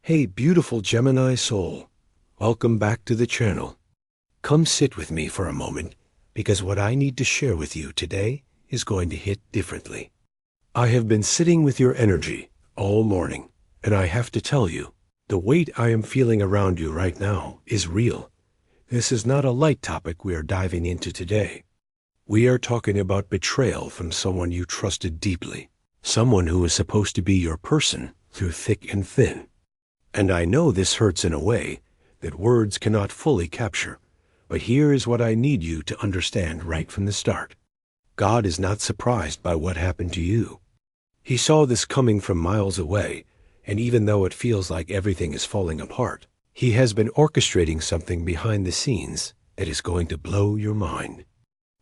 Hey, beautiful Gemini soul. Welcome back to the channel. Come sit with me for a moment, because what I need to share with you today is going to hit differently. I have been sitting with your energy all morning, and I have to tell you, the weight I am feeling around you right now is real. This is not a light topic we are diving into today. We are talking about betrayal from someone you trusted deeply, someone who was supposed to be your person through thick and thin. And I know this hurts in a way that words cannot fully capture, but here is what I need you to understand right from the start. God is not surprised by what happened to you. He saw this coming from miles away, and even though it feels like everything is falling apart, He has been orchestrating something behind the scenes that is going to blow your mind.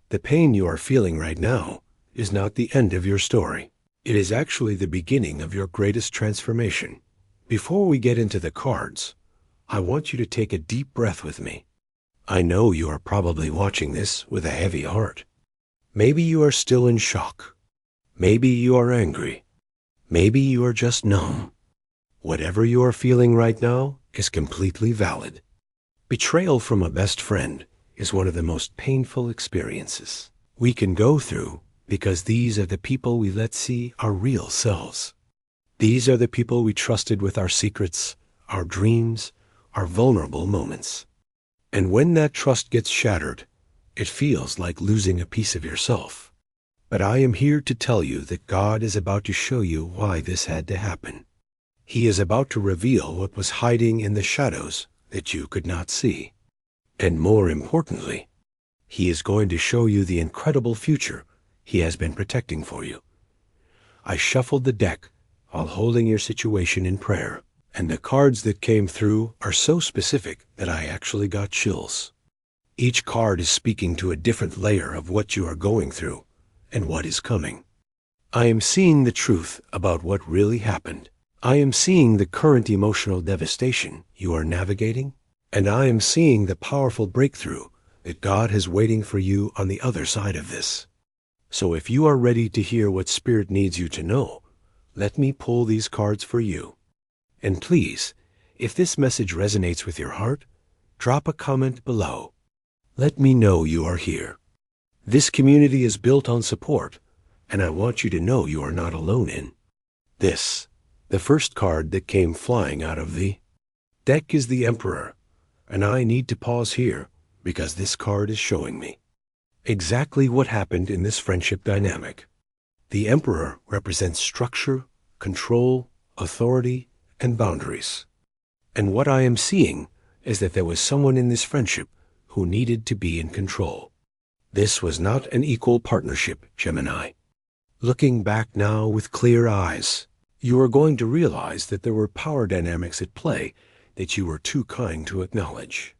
The pain you are feeling right now is not the end of your story. It is actually the beginning of your greatest transformation. Before we get into the cards, I want you to take a deep breath with me. I know you are probably watching this with a heavy heart. Maybe you are still in shock. Maybe you are angry. Maybe you are just numb. Whatever you are feeling right now is completely valid. Betrayal from a best friend is one of the most painful experiences we can go through, because these are the people we let see our real selves. These are the people we trusted with our secrets, our dreams, our vulnerable moments. And when that trust gets shattered, it feels like losing a piece of yourself. But I am here to tell you that God is about to show you why this had to happen. He is about to reveal what was hiding in the shadows that you could not see. And more importantly, He is going to show you the incredible future He has been protecting for you. I shuffled the deck while holding your situation in prayer, and the cards that came through are so specific that I actually got chills. Each card is speaking to a different layer of what you are going through and what is coming. I am seeing the truth about what really happened. I am seeing the current emotional devastation you are navigating, and I am seeing the powerful breakthrough that God is waiting for you on the other side of this. So if you are ready to hear what Spirit needs you to know, let me pull these cards for you. And please, if this message resonates with your heart, drop a comment below. Let me know you are here. This community is built on support, and I want you to know you are not alone in this. The first card that came flying out of the deck is the Emperor, and I need to pause here because this card is showing me exactly what happened in this friendship dynamic. The Emperor represents structure, control, authority, and boundaries. And what I am seeing is that there was someone in this friendship who needed to be in control. This was not an equal partnership, Gemini. Looking back now with clear eyes, you are going to realize that there were power dynamics at play that you were too kind to acknowledge.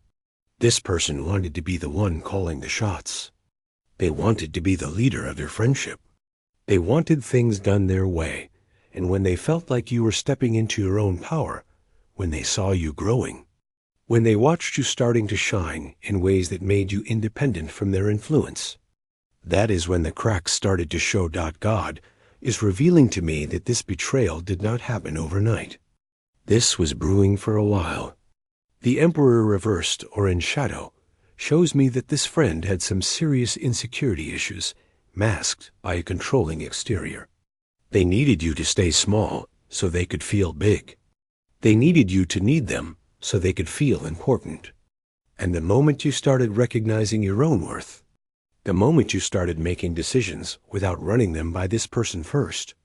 This person wanted to be the one calling the shots. They wanted to be the leader of their friendship. They wanted things done their way, and when they felt like you were stepping into your own power, when they saw you growing, when they watched you starting to shine in ways that made you independent from their influence, that is when the cracks started to show. God is revealing to me that this betrayal did not happen overnight. This was brewing for a while. The Emperor reversed or in shadow shows me that this friend had some serious insecurity issues, masked by a controlling exterior. They needed you to stay small so they could feel big. They needed you to need them so they could feel important. And the moment you started recognizing your own worth, the moment you started making decisions without running them by this person first,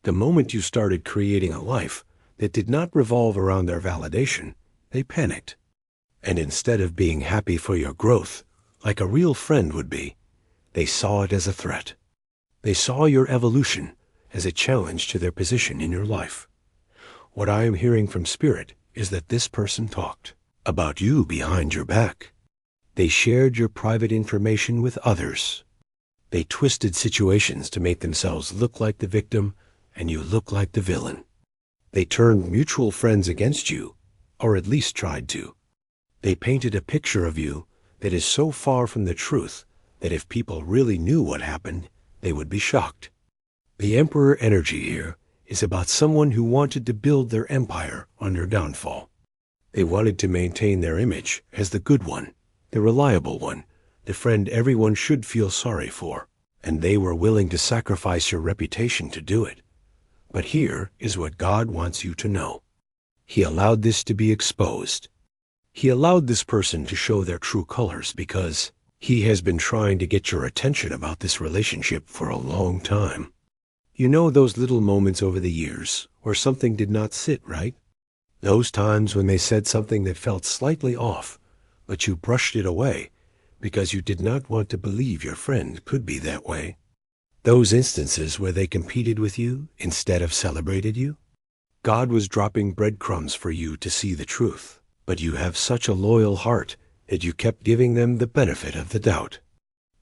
the moment you started creating a life that did not revolve around their validation, they panicked. And instead of being happy for your growth, like a real friend would be, they saw it as a threat. They saw your evolution as a challenge to their position in your life. What I am hearing from Spirit is that this person talked about you behind your back. They shared your private information with others. They twisted situations to make themselves look like the victim and you look like the villain. They turned mutual friends against you, or at least tried to. They painted a picture of you that is so far from the truth that if people really knew what happened, they would be shocked. The Emperor energy here is about someone who wanted to build their empire on your downfall. They wanted to maintain their image as the good one, the reliable one, the friend everyone should feel sorry for, and they were willing to sacrifice your reputation to do it. But here is what God wants you to know. He allowed this to be exposed. He allowed this person to show their true colors because he has been trying to get your attention about this relationship for a long time. You know those little moments over the years where something did not sit right? Those times when they said something that felt slightly off, but you brushed it away because you did not want to believe your friend could be that way. Those instances where they competed with you instead of celebrated you. God was dropping breadcrumbs for you to see the truth, but you have such a loyal heart that you kept giving them the benefit of the doubt.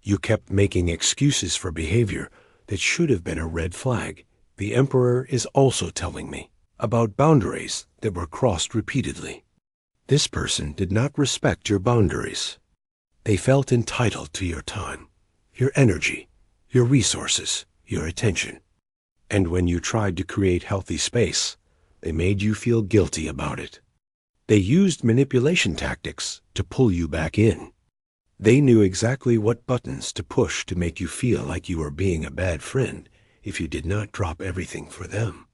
You kept making excuses for behavior that should have been a red flag. The Emperor is also telling me about boundaries that were crossed repeatedly. This person did not respect your boundaries. They felt entitled to your time, your energy, your resources, your attention. And when you tried to create healthy space, they made you feel guilty about it. They used manipulation tactics to pull you back in. They knew exactly what buttons to push to make you feel like you were being a bad friend if you did not drop everything for them.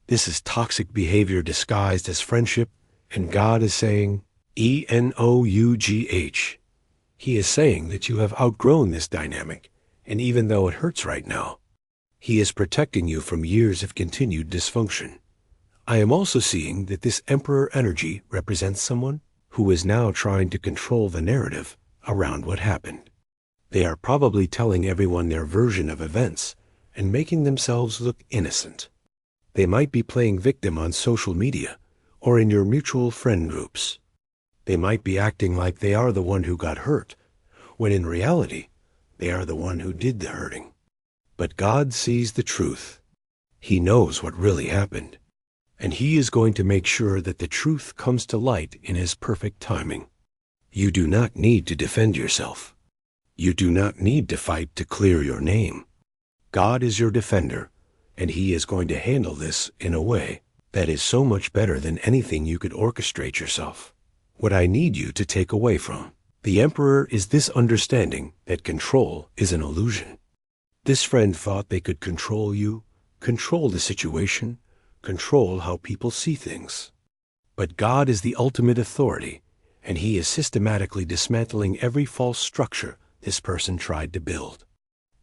This is toxic behavior disguised as friendship, and God is saying, ENOUGH. He is saying that you have outgrown this dynamic, and even though it hurts right now, He is protecting you from years of continued dysfunction. I am also seeing that this Emperor energy represents someone who is now trying to control the narrative around what happened. They are probably telling everyone their version of events and making themselves look innocent. They might be playing victim on social media or in your mutual friend groups. They might be acting like they are the one who got hurt, when in reality, they are the one who did the hurting. But God sees the truth. He knows what really happened, and He is going to make sure that the truth comes to light in His perfect timing. You do not need to defend yourself. You do not need to fight to clear your name. God is your defender, and He is going to handle this in a way that is so much better than anything you could orchestrate yourself. What I need you to take away from the Emperor is this understanding that control is an illusion. This friend thought they could control you, control the situation, control how people see things. But God is the ultimate authority, and He is systematically dismantling every false structure this person tried to build.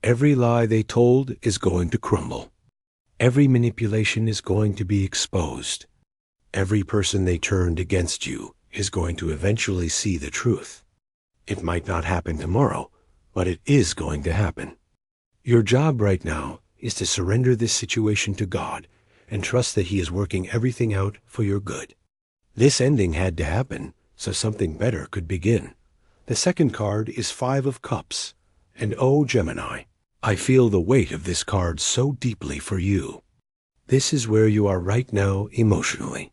Every lie they told is going to crumble. Every manipulation is going to be exposed. Every person they turned against you is going to eventually see the truth. It might not happen tomorrow, but it is going to happen. Your job right now is to surrender this situation to God and trust that He is working everything out for your good. This ending had to happen so something better could begin. The second card is 5 of Cups, and oh, Gemini, I feel the weight of this card so deeply for you. This is where you are right now emotionally.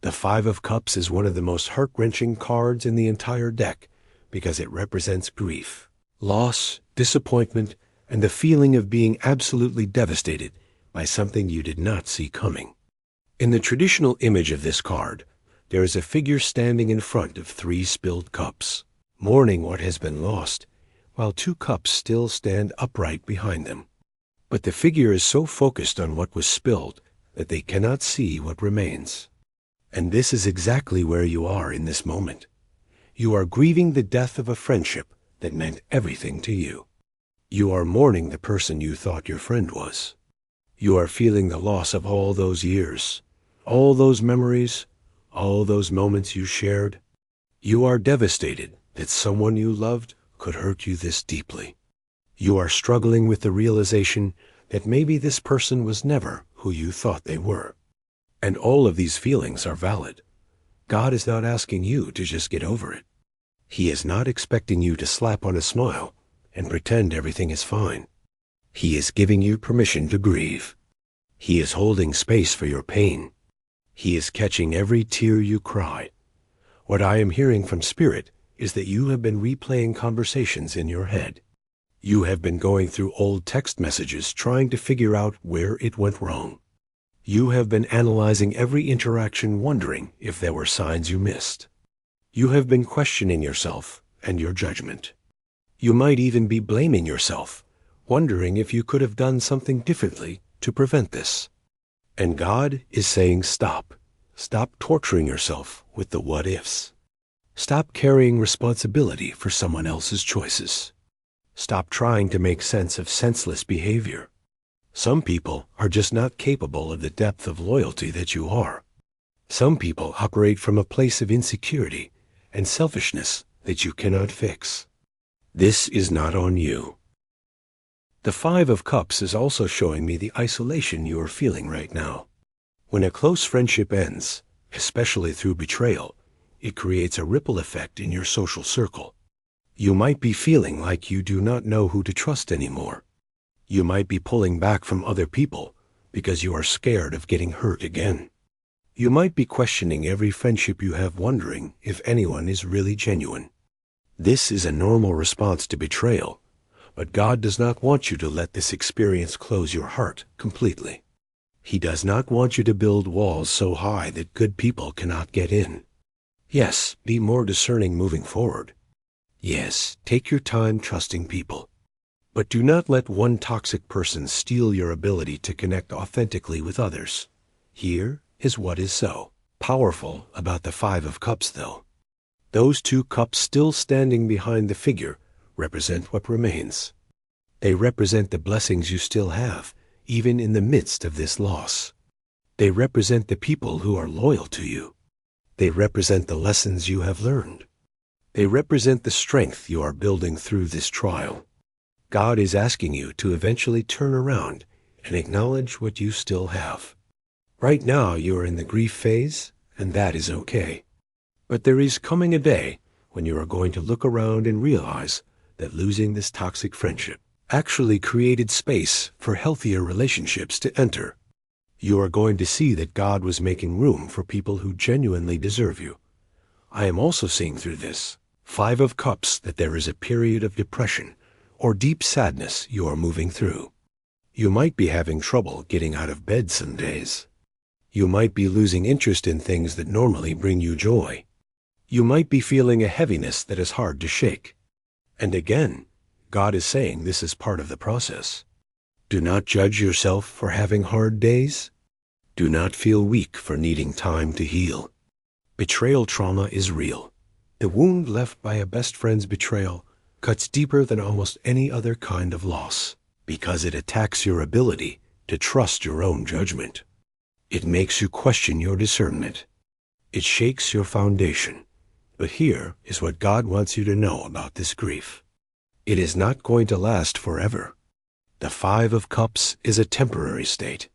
The 5 of Cups is one of the most heart-wrenching cards in the entire deck because it represents grief, loss, disappointment, and the feeling of being absolutely devastated by something you did not see coming. In the traditional image of this card, there is a figure standing in front of 3 spilled cups, mourning what has been lost, while 2 cups still stand upright behind them. But the figure is so focused on what was spilled that they cannot see what remains. And this is exactly where you are in this moment. You are grieving the death of a friendship that meant everything to you. You are mourning the person you thought your friend was. You are feeling the loss of all those years, all those memories, all those moments you shared. You are devastated that someone you loved could hurt you this deeply. You are struggling with the realization that maybe this person was never who you thought they were. And all of these feelings are valid. God is not asking you to just get over it. He is not expecting you to slap on a smile and pretend everything is fine. He is giving you permission to grieve. He is holding space for your pain. He is catching every tear you cry. What I am hearing from Spirit is that you have been replaying conversations in your head. You have been going through old text messages trying to figure out where it went wrong. You have been analyzing every interaction, wondering if there were signs you missed. You have been questioning yourself and your judgment. You might even be blaming yourself, wondering if you could have done something differently to prevent this. And God is saying stop. Stop torturing yourself with the what-ifs. Stop carrying responsibility for someone else's choices. Stop trying to make sense of senseless behavior. Some people are just not capable of the depth of loyalty that you are. Some people operate from a place of insecurity and selfishness that you cannot fix. This is not on you. The Five of Cups is also showing me the isolation you are feeling right now. When a close friendship ends, especially through betrayal, it creates a ripple effect in your social circle. You might be feeling like you do not know who to trust anymore. You might be pulling back from other people because you are scared of getting hurt again. You might be questioning every friendship you have, wondering if anyone is really genuine. This is a normal response to betrayal, but God does not want you to let this experience close your heart completely. He does not want you to build walls so high that good people cannot get in. Yes, be more discerning moving forward. Yes, take your time trusting people. But do not let one toxic person steal your ability to connect authentically with others. Here is what is so powerful about the Five of Cups, though. Those two cups still standing behind the figure represent what remains. They represent the blessings you still have, even in the midst of this loss. They represent the people who are loyal to you. They represent the lessons you have learned. They represent the strength you are building through this trial. God is asking you to eventually turn around and acknowledge what you still have. Right now you are in the grief phase, and that is okay. But there is coming a day when you are going to look around and realize that losing this toxic friendship actually created space for healthier relationships to enter. You are going to see that God was making room for people who genuinely deserve you. I am also seeing through this Five of Cups that there is a period of depression or deep sadness you are moving through. You might be having trouble getting out of bed some days. You might be losing interest in things that normally bring you joy. You might be feeling a heaviness that is hard to shake. And again, God is saying this is part of the process. Do not judge yourself for having hard days. Do not feel weak for needing time to heal. Betrayal trauma is real. The wound left by a best friend's betrayal cuts deeper than almost any other kind of loss, because it attacks your ability to trust your own judgment. It makes you question your discernment. It shakes your foundation. But here is what God wants you to know about this grief. It is not going to last forever. The Five of Cups is a temporary state.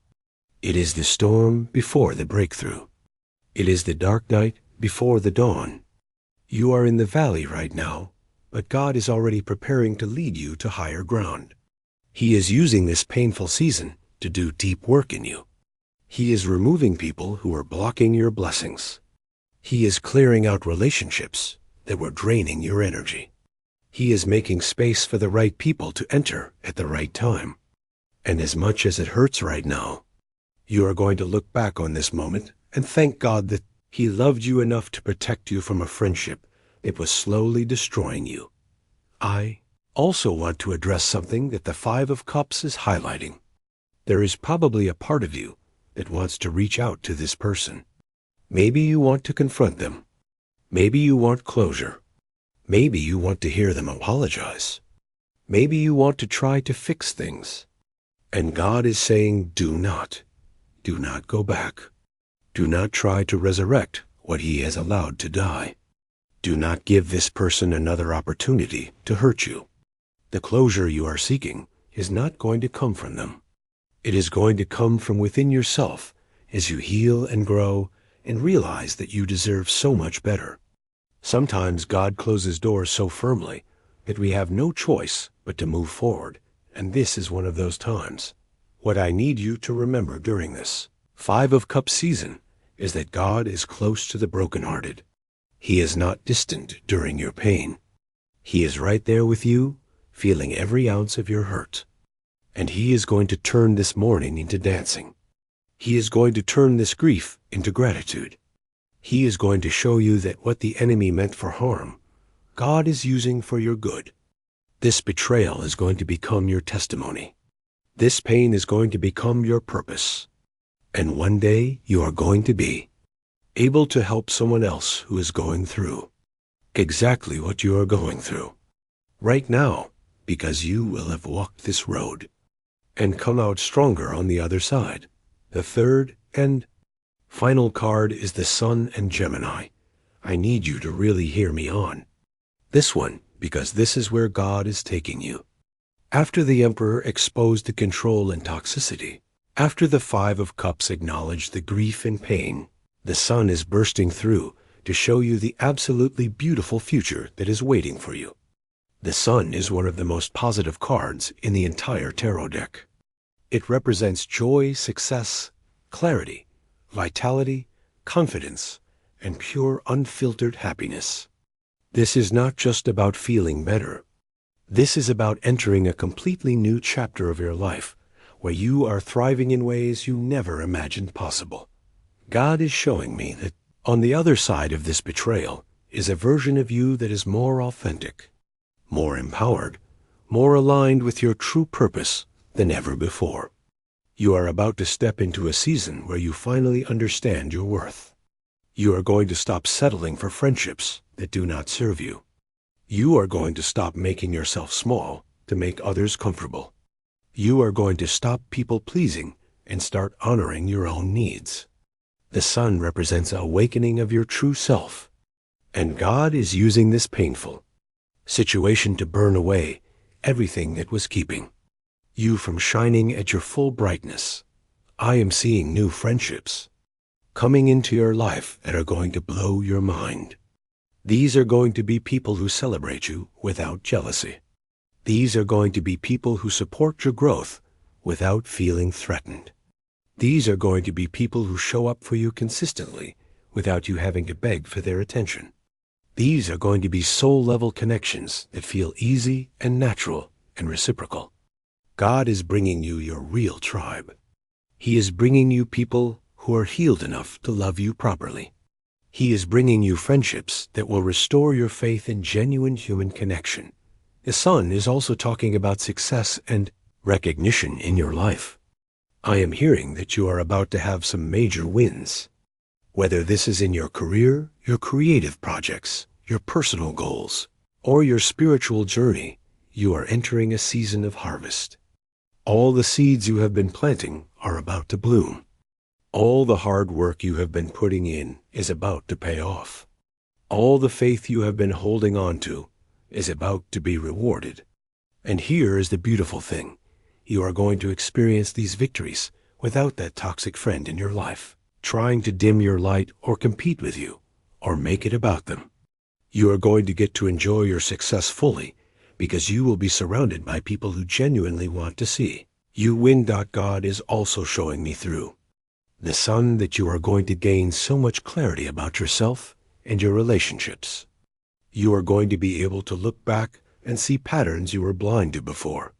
It is the storm before the breakthrough. It is the dark night before the dawn. You are in the valley right now, but God is already preparing to lead you to higher ground. He is using this painful season to do deep work in you. He is removing people who are blocking your blessings. He is clearing out relationships that were draining your energy. He is making space for the right people to enter at the right time. And as much as it hurts right now, you are going to look back on this moment and thank God that He loved you enough to protect you from a friendship that was slowly destroying you. I also want to address something that the Five of Cups is highlighting. There is probably a part of you that wants to reach out to this person. Maybe you want to confront them. Maybe you want closure. Maybe you want to hear them apologize. Maybe you want to try to fix things. And God is saying, do not. Do not go back. Do not try to resurrect what He has allowed to die. Do not give this person another opportunity to hurt you. The closure you are seeking is not going to come from them. It is going to come from within yourself as you heal and grow and realize that you deserve so much better. Sometimes God closes doors so firmly that we have no choice but to move forward, and this is one of those times. What I need you to remember during this Five of Cups season is that God is close to the brokenhearted. He is not distant during your pain. He is right there with you, feeling every ounce of your hurt. And He is going to turn this mourning into dancing. He is going to turn this grief into gratitude. He is going to show you that what the enemy meant for harm, God is using for your good. This betrayal is going to become your testimony. This pain is going to become your purpose. And one day you are going to be able to help someone else who is going through exactly what you are going through right now, because you will have walked this road and come out stronger on the other side. The third and final card is the Sun and Gemini. I need you to really hear me on this one, because this is where God is taking you. After the Emperor exposed the control and toxicity, after the Five of Cups acknowledged the grief and pain, the Sun is bursting through to show you the absolutely beautiful future that is waiting for you. The Sun is one of the most positive cards in the entire tarot deck. It represents joy, success, clarity, vitality, confidence, and pure unfiltered happiness. This is not just about feeling better. This is about entering a completely new chapter of your life, where you are thriving in ways you never imagined possible. God is showing me that on the other side of this betrayal is a version of you that is more authentic, more empowered, more aligned with your true purpose than ever before. You are about to step into a season where you finally understand your worth. You are going to stop settling for friendships that do not serve you. You are going to stop making yourself small to make others comfortable. You are going to stop people-pleasing and start honoring your own needs. The Sun represents an awakening of your true self, and God is using this painful situation to burn away everything that was keeping you from shining at your full brightness. I am seeing new friendships coming into your life that are going to blow your mind. These are going to be people who celebrate you without jealousy. These are going to be people who support your growth without feeling threatened. These are going to be people who show up for you consistently without you having to beg for their attention. These are going to be soul-level connections that feel easy and natural and reciprocal. God is bringing you your real tribe. He is bringing you people who are healed enough to love you properly. He is bringing you friendships that will restore your faith in genuine human connection. The Sun is also talking about success and recognition in your life. I am hearing that you are about to have some major wins. Whether this is in your career, your creative projects, your personal goals, or your spiritual journey, you are entering a season of harvest. All the seeds you have been planting are about to bloom. All the hard work you have been putting in is about to pay off. All the faith you have been holding on to is about to be rewarded. And here is the beautiful thing. You are going to experience these victories without that toxic friend in your life, trying to dim your light or compete with you, or make it about them. You are going to get to enjoy your success fully because you will be surrounded by people who genuinely want to see you win. God is also showing me through the Sun that you are going to gain so much clarity about yourself and your relationships. You are going to be able to look back and see patterns you were blind to before.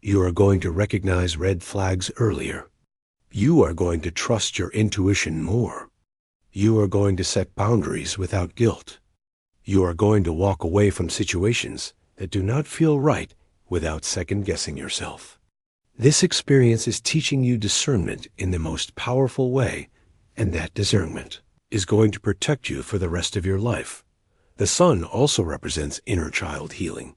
You are going to recognize red flags earlier. You are going to trust your intuition more. You are going to set boundaries without guilt. You are going to walk away from situations that do not feel right without second-guessing yourself. This experience is teaching you discernment in the most powerful way, and that discernment is going to protect you for the rest of your life. The Sun also represents inner child healing.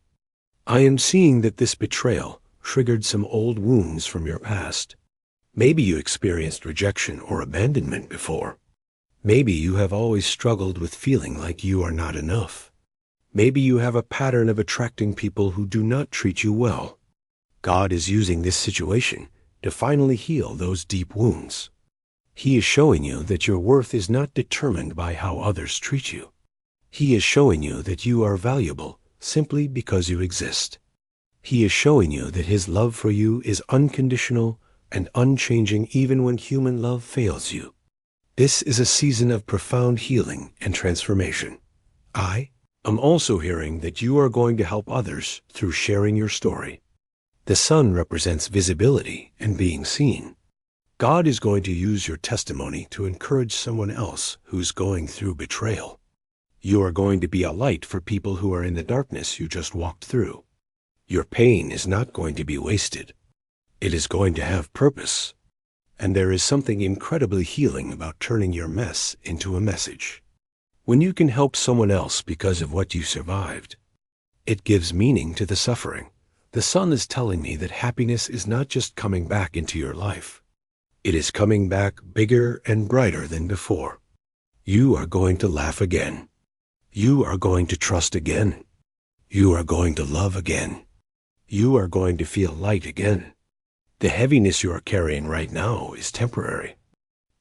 I am seeing that this betrayal triggered some old wounds from your past. Maybe you experienced rejection or abandonment before. Maybe you have always struggled with feeling like you are not enough. Maybe you have a pattern of attracting people who do not treat you well. God is using this situation to finally heal those deep wounds. He is showing you that your worth is not determined by how others treat you. He is showing you that you are valuable simply because you exist. He is showing you that His love for you is unconditional and unchanging even when human love fails you. This is a season of profound healing and transformation. I am also hearing that you are going to help others through sharing your story. The Sun represents visibility and being seen. God is going to use your testimony to encourage someone else who's going through betrayal. You are going to be a light for people who are in the darkness you just walked through. Your pain is not going to be wasted. It is going to have purpose. And there is something incredibly healing about turning your mess into a message. When you can help someone else because of what you survived, it gives meaning to the suffering. The sun is telling me that happiness is not just coming back into your life. It is coming back bigger and brighter than before. You are going to laugh again. You are going to trust again. You are going to love again. You are going to feel light again. The heaviness you are carrying right now is temporary.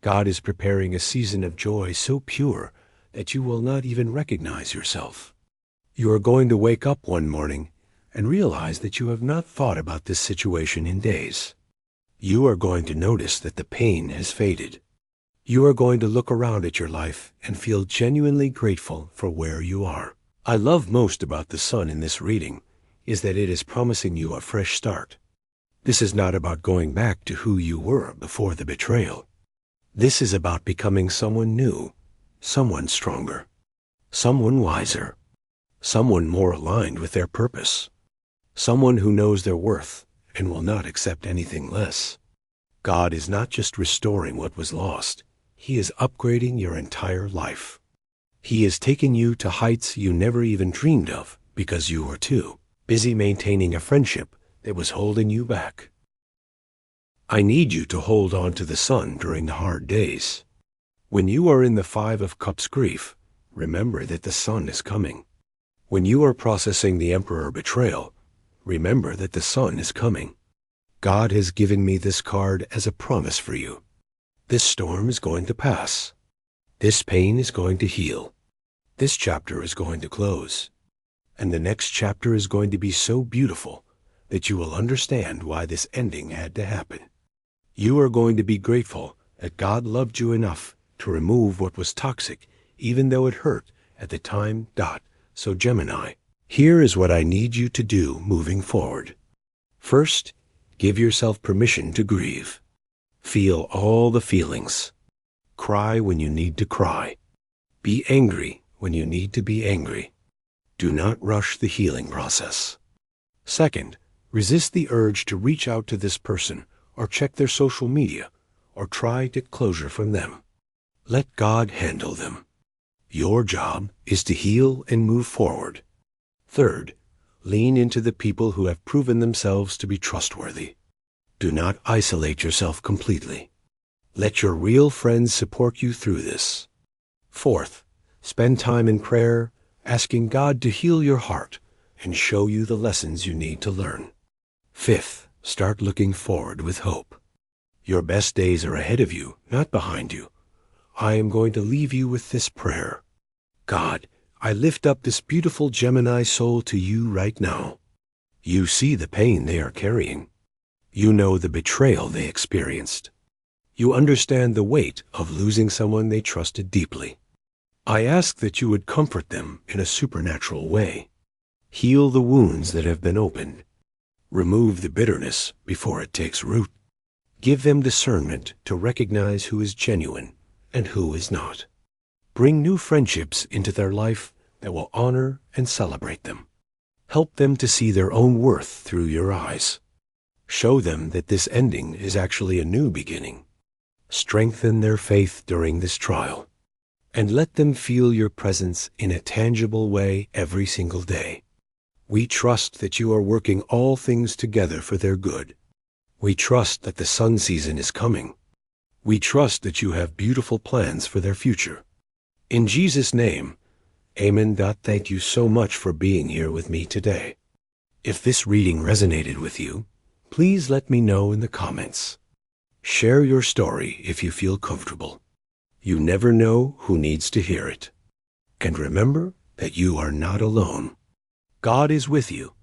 God is preparing a season of joy so pure that you will not even recognize yourself. You are going to wake up one morning and realize that you have not thought about this situation in days. You are going to notice that the pain has faded. You are going to look around at your life and feel genuinely grateful for where you are. I love most about the sun in this reading is that it is promising you a fresh start. This is not about going back to who you were before the betrayal. This is about becoming someone new, someone stronger, someone wiser, someone more aligned with their purpose, someone who knows their worth and will not accept anything less. God is not just restoring what was lost. He is upgrading your entire life. He is taking you to heights you never even dreamed of because you were too busy maintaining a friendship that was holding you back. I need you to hold on to the sun during the hard days. When you are in the Five of Cups grief, remember that the sun is coming. When you are processing the Emperor betrayal, remember that the sun is coming. God has given me this card as a promise for you. This storm is going to pass. This pain is going to heal. This chapter is going to close. And the next chapter is going to be so beautiful that you will understand why this ending had to happen. You are going to be grateful that God loved you enough to remove what was toxic, even though it hurt at the time. So Gemini, here is what I need you to do moving forward. First, give yourself permission to grieve. Feel all the feelings. Cry when you need to cry. Be angry when you need to be angry. Do not rush the healing process. Second, resist the urge to reach out to this person or check their social media or try to get closure from them. Let God handle them. Your job is to heal and move forward. Third, lean into the people who have proven themselves to be trustworthy. Do not isolate yourself completely. Let your real friends support you through this. Fourth, spend time in prayer, asking God to heal your heart and show you the lessons you need to learn. Fifth, start looking forward with hope. Your best days are ahead of you, not behind you. I am going to leave you with this prayer. God, I lift up this beautiful Gemini soul to you right now. You see the pain they are carrying. You know the betrayal they experienced. You understand the weight of losing someone they trusted deeply. I ask that you would comfort them in a supernatural way. Heal the wounds that have been opened. Remove the bitterness before it takes root. Give them discernment to recognize who is genuine and who is not. Bring new friendships into their life that will honor and celebrate them. Help them to see their own worth through your eyes. Show them that this ending is actually a new beginning. Strengthen their faith during this trial. And let them feel your presence in a tangible way every single day. We trust that you are working all things together for their good. We trust that the sun season is coming. We trust that you have beautiful plans for their future. In Jesus' name, amen. Thank you so much for being here with me today. If this reading resonated with you, please let me know in the comments. Share your story if you feel comfortable. You never know who needs to hear it. And remember that you are not alone. God is with you,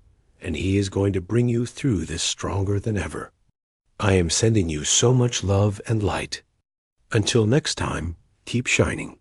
and He is going to bring you through this stronger than ever. I am sending you so much love and light. Until next time, keep shining.